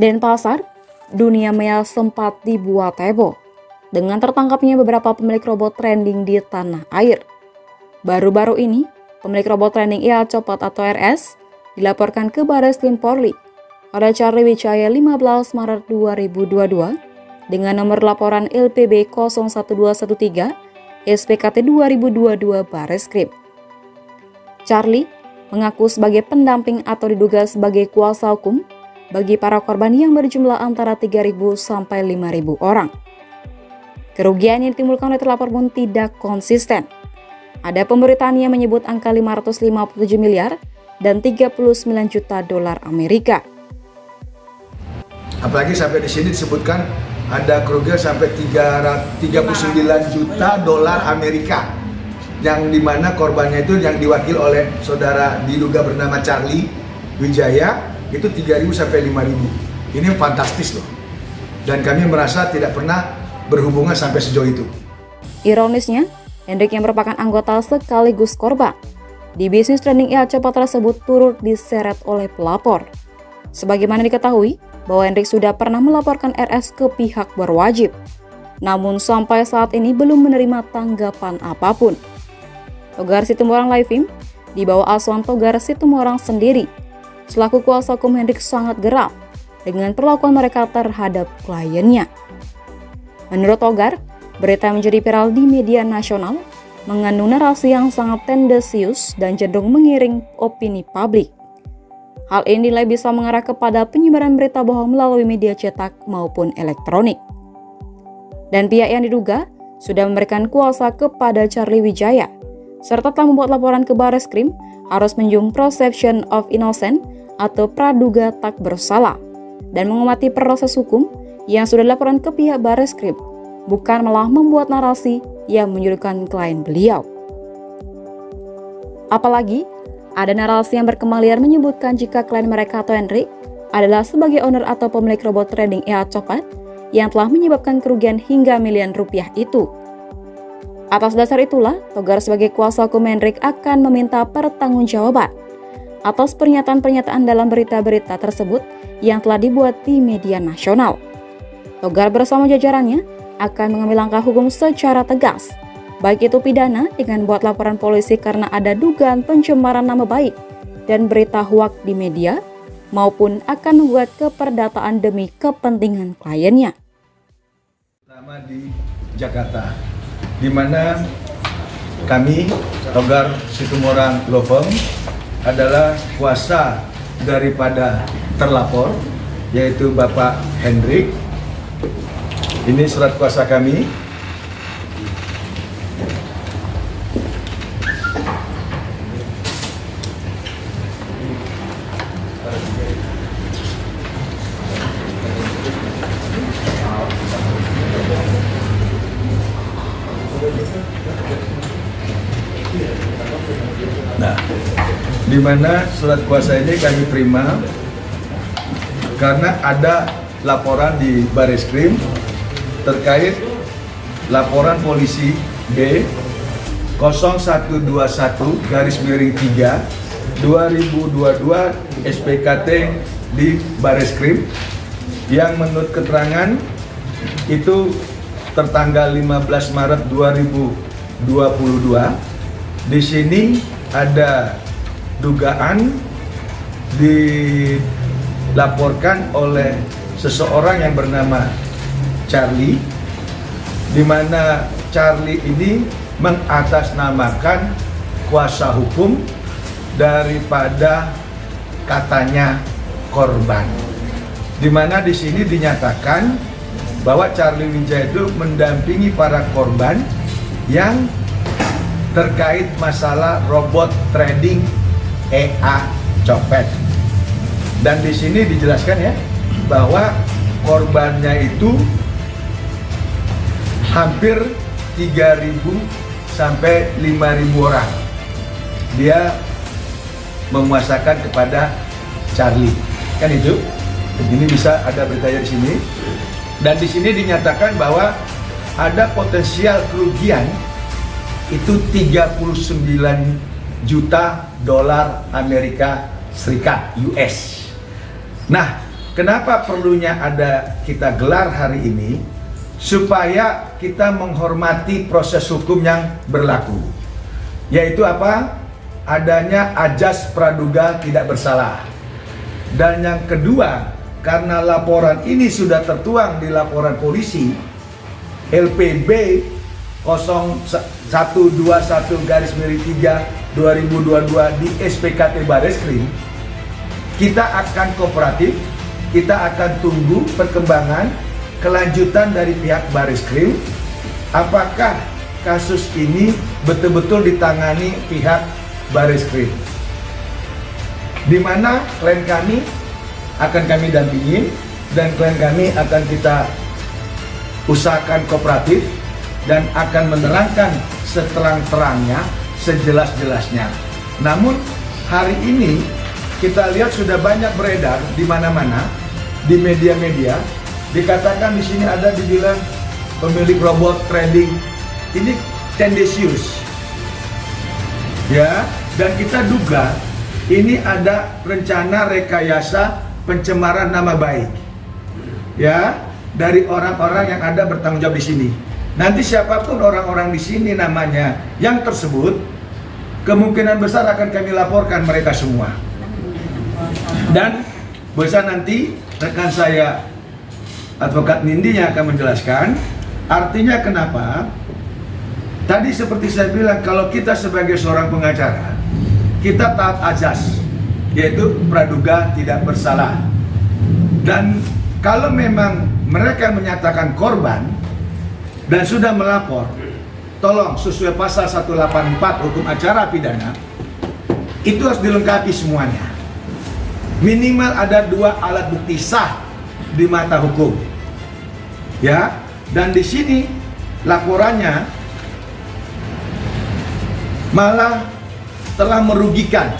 Denpasar, dunia maya sempat dibuat heboh dengan tertangkapnya beberapa pemilik robot trading di tanah air. Baru-baru ini, pemilik robot trading IA Copot atau RS dilaporkan ke Bareskrim Polri pada Charlie Wijaya 15 Maret 2022 dengan nomor laporan LPB 01213 SPKT 2022 Bareskrim. Charlie mengaku sebagai pendamping atau diduga sebagai kuasa hukum bagi para korban yang berjumlah antara 3.000 sampai 5.000 orang. Kerugian yang ditimbulkan oleh terlapor pun tidak konsisten. Ada pemberitaan yang menyebut angka 557 miliar dan 39 juta dolar Amerika. Apalagi sampai di sini disebutkan ada kerugian sampai 39 juta dolar Amerika, yang dimana korbannya itu yang diwakil oleh saudara diduga bernama Charlie Wijaya, itu 3.000 sampai 5.000. Ini fantastis loh. Dan kami merasa tidak pernah berhubungan sampai sejauh itu. Ironisnya, Hendrik yang merupakan anggota sekaligus korban di bisnis trading IA Copot tersebut turut diseret oleh pelapor. Sebagaimana diketahui bahwa Hendrik sudah pernah melaporkan RS ke pihak berwajib, namun sampai saat ini belum menerima tanggapan apapun. Togar Situmorang Living di bawah asuhan Togar Situmorang sendiri selaku kuasa hukum Hendrik sangat geram dengan perlakuan mereka terhadap kliennya. Menurut Togar, berita yang menjadi viral di media nasional mengandung narasi yang sangat tendensius dan cenderung mengiring opini publik. Hal ini dinilai bisa mengarah kepada penyebaran berita bohong melalui media cetak maupun elektronik. Dan pihak yang diduga sudah memberikan kuasa kepada Charlie Wijaya, serta telah membuat laporan ke Bareskrim harus menjunjung presumption of innocence atau praduga tak bersalah dan menghormati proses hukum yang sudah dilaporkan ke pihak Bareskrim, bukan malah membuat narasi yang menyudutkan klien beliau. Apalagi, ada narasi yang berkembang liar menyebutkan jika klien mereka atau Hendrik adalah sebagai owner atau pemilik robot trading IA Copot yang telah menyebabkan kerugian hingga miliaran rupiah itu. Atas dasar itulah, Togar sebagai kuasa hukum Hendrik akan meminta pertanggungjawaban atas pernyataan-pernyataan dalam berita-berita tersebut yang telah dibuat di media nasional. Togar bersama jajarannya akan mengambil langkah hukum secara tegas, baik itu pidana dengan buat laporan polisi karena ada dugaan pencemaran nama baik dan berita hoaks di media, maupun akan membuat keperdataan demi kepentingan kliennya. Pertama di Jakarta, di mana kami Togar Situmorang Law Firm adalah kuasa daripada terlapor, yaitu Bapak Hendrik. Ini surat kuasa kami. Nah, di mana surat kuasa ini kami terima karena ada laporan di Bareskrim terkait laporan polisi B 0121-3 SPKT di Bareskrim yang menurut keterangan itu tertanggal 15 Maret 2022. Di sini ada dugaan dilaporkan oleh seseorang yang bernama Charlie, di mana Charlie ini mengatasnamakan kuasa hukum daripada katanya korban. Di mana di sini dinyatakan bahwa Charlie Wijaya itu mendampingi para korban yang terkait masalah robot trading IA Copot. Dan di sini dijelaskan ya bahwa korbannya itu hampir 3.000 sampai 5.000 orang. Dia memuasakan kepada Charlie. Kan itu? Ini bisa ada beritanya di sini. Dan di sini dinyatakan bahwa ada potensial kerugian itu 39 juta dolar Amerika Serikat US. Nah, kenapa perlunya ada kita gelar hari ini? Supaya kita menghormati proses hukum yang berlaku. Yaitu apa? Adanya ajas praduga tidak bersalah. Dan yang kedua, karena laporan ini sudah tertuang di laporan polisi LPB 0121-3 di SPKT Bareskrim, kita akan kooperatif, kita akan tunggu perkembangan kelanjutan dari pihak Bareskrim, apakah kasus ini betul-betul ditangani pihak Bareskrim, di mana klien kami akan kami dampingin dan klien kami akan kita usahakan kooperatif dan akan menerangkan seterang-terangnya, sejelas-jelasnya. Namun hari ini kita lihat sudah banyak beredar di mana-mana di media-media, dikatakan di sini ada dibilang pemilik robot trading ini tendensius, ya, dan kita duga ini ada rencana rekayasa pencemaran nama baik, ya, dari orang-orang yang ada bertanggung jawab di sini. Nanti siapapun orang-orang di sini namanya yang tersebut, kemungkinan besar akan kami laporkan mereka semua. Dan bisa nanti rekan saya Advokat Nindi yang akan menjelaskan. Artinya kenapa? Tadi seperti saya bilang, kalau kita sebagai seorang pengacara, kita taat azas, yaitu praduga tidak bersalah. Dan kalau memang mereka menyatakan korban dan sudah melapor, tolong sesuai pasal 184 hukum acara pidana, itu harus dilengkapi semuanya. Minimal ada 2 alat bukti sah di mata hukum, ya. Dan di sini laporannya malah telah merugikan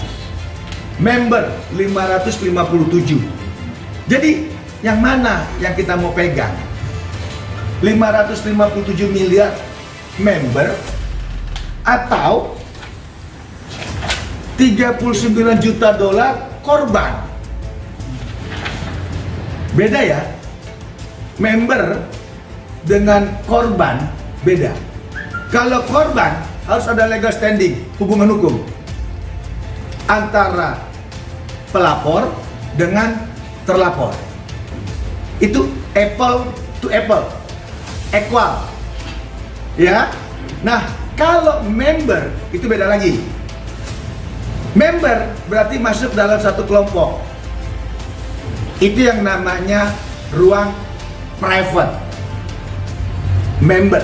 member 557. Jadi yang mana yang kita mau pegang? 557 miliar member atau 39 juta dolar korban? Beda ya. Member dengan korban beda. Kalau korban harus ada legal standing, hubungan hukum antara pelapor dengan terlapor. Itu apple to apple, equal, ya. Nah, kalau member itu beda lagi. Member berarti masuk dalam satu kelompok. Itu yang namanya ruang private. Member,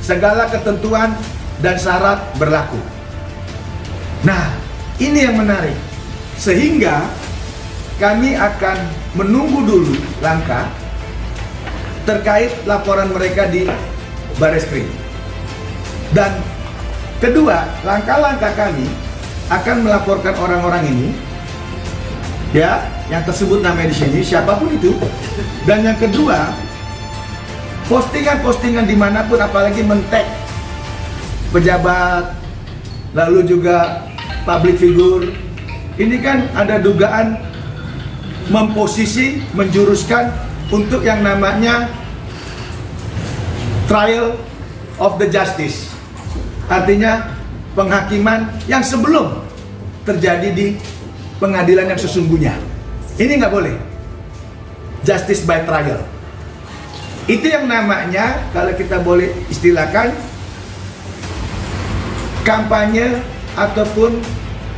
segala ketentuan dan syarat berlaku. Nah, ini yang menarik. Sehingga kami akan menunggu dulu langkah terkait laporan mereka di Bareskrim. Dan kedua, langkah-langkah kami akan melaporkan orang-orang ini, ya, yang tersebut namanya di sini, siapapun itu. Dan yang kedua, postingan-postingan dimanapun, apalagi men-tag pejabat, lalu juga public figure, ini kan ada dugaan memposisi, menjuruskan untuk yang namanya trial of the justice. Artinya penghakiman yang sebelum terjadi di pengadilan yang sesungguhnya. Ini nggak boleh. Justice by trial. Itu yang namanya, kalau kita boleh istilahkan, kampanye ataupun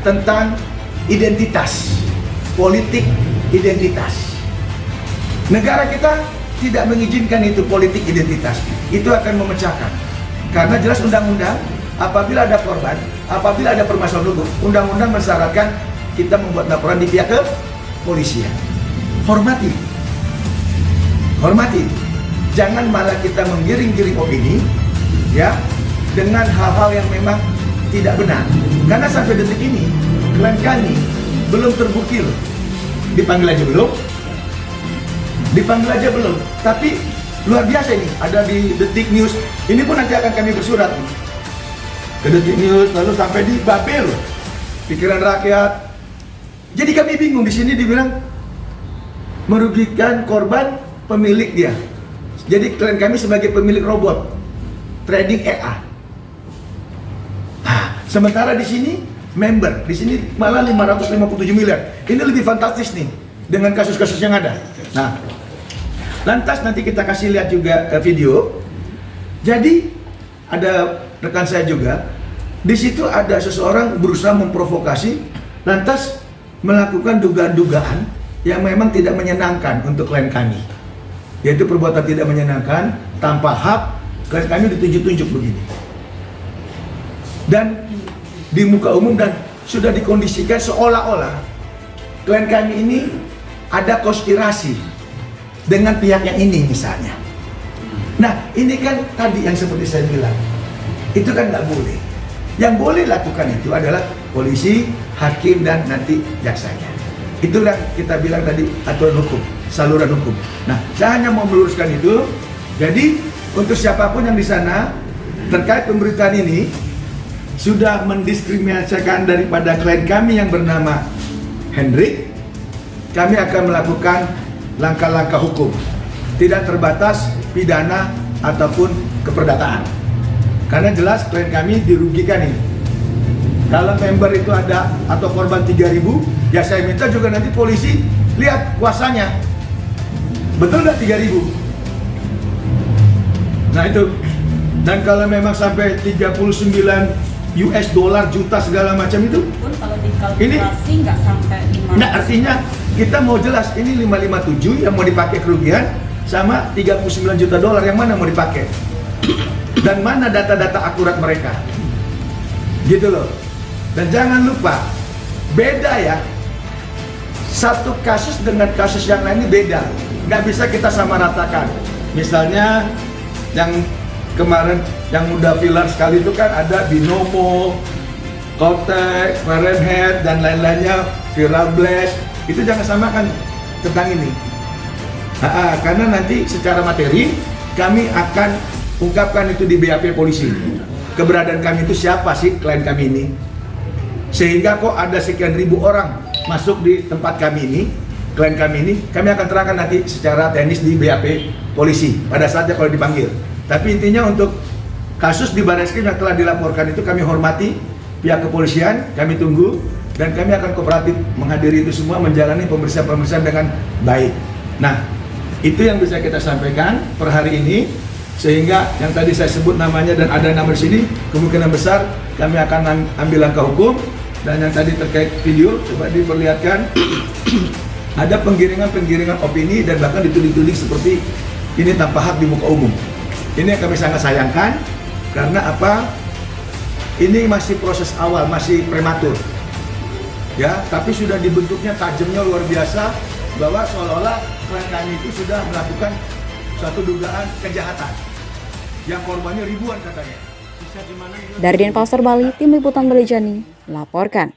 tentang identitas, politik identitas. Negara kita tidak mengizinkan itu, politik identitas. Itu akan memecahkan. Karena jelas undang-undang, apabila ada korban, apabila ada permasalahan hukum, undang-undang mensyaratkan kita membuat laporan di pihak kepolisian. Hormati. Hormati. Jangan malah kita menggiring-giring opini, ya, dengan hal-hal yang memang tidak benar. Karena sampai detik ini klien kami belum terbukti loh. Dipanggil aja belum. Dipanggil aja belum. Tapi luar biasa ini, ada di Detik News. Ini pun nanti akan kami bersurat ke Detik News, lalu sampai di Babel, Pikiran Rakyat. Jadi kami bingung, di sini dibilang merugikan korban pemilik dia. Jadi klien kami sebagai pemilik robot trading EA. Nah, sementara di sini member, di sini malah 557 miliar. Ini lebih fantastis nih dengan kasus-kasus yang ada. Nah, lantas nanti kita kasih lihat juga video. Jadi ada rekan saya juga, di situ ada seseorang berusaha memprovokasi, lantas melakukan dugaan-dugaan yang memang tidak menyenangkan untuk klien kami, yaitu perbuatan tidak menyenangkan tanpa hak. Klien kami ditunjuk-tunjuk begini dan di muka umum, dan sudah dikondisikan seolah-olah klien kami ini ada konspirasi dengan pihak yang ini misalnya. Nah, ini kan tadi yang seperti saya bilang, itu kan nggak boleh. Yang boleh lakukan itu adalah polisi, hakim, dan nanti jaksanya. Itulah kita bilang tadi aturan hukum, saluran hukum. Nah, saya hanya mau meluruskan itu. Jadi untuk siapapun yang di sana terkait pemberitaan ini sudah mendiskriminasikan daripada klien kami yang bernama Hendrik, kami akan melakukan langkah-langkah hukum, tidak terbatas pidana ataupun keperdataan. Karena jelas klien kami dirugikan ini. Kalau member itu ada atau korban 3.000, ya saya minta juga nanti polisi lihat kuasanya. Betul nggak 3.000? Nah itu. Dan kalau memang sampai 39 US dollar juta segala macam itu, pun kalau dikalkulasi nggak sampai 5. Nah artinya kita mau jelas ini 557 yang mau dipakai kerugian sama 39 juta dolar yang mana mau dipakai dan mana data-data akurat mereka, gitu loh. Dan jangan lupa beda ya, satu kasus dengan kasus yang lain ini beda, nggak bisa kita sama ratakan. Misalnya yang kemarin yang udah viral sekali itu kan ada Binomo, Kotek, Fahrenheit dan lain-lainnya, Viral Blast. Itu jangan samakan tentang ini. Karena nanti secara materi kami akan ungkapkan itu di BAP polisi. Keberadaan kami itu siapa sih klien kami ini? Sehingga kok ada sekian ribu orang masuk di tempat kami ini, klien kami ini, kami akan terangkan nanti secara teknis di BAP polisi pada saatnya kalau dipanggil. Tapi intinya untuk kasus di Barreskrim yang telah dilaporkan itu kami hormati pihak kepolisian, kami tunggu dan kami akan kooperatif menghadiri itu semua, menjalani pemeriksaan-pemeriksaan dengan baik. Nah, itu yang bisa kita sampaikan per hari ini, sehingga yang tadi saya sebut namanya dan ada nama di sini, kemungkinan besar kami akan ambil langkah hukum. Dan yang tadi terkait video, coba diperlihatkan ada penggiringan opini dan bahkan ditulis-tulis seperti ini tanpa hak di muka umum. Ini yang kami sangat sayangkan, karena apa? Ini masih proses awal, masih prematur, ya. Tapi sudah dibentuknya tajamnya luar biasa, bahwa seolah-olah klien kami itu sudah melakukan suatu dugaan kejahatan, yang korbannya ribuan katanya. Dari Denpasar, Bali, Tim Liputan Bali Jani, laporkan.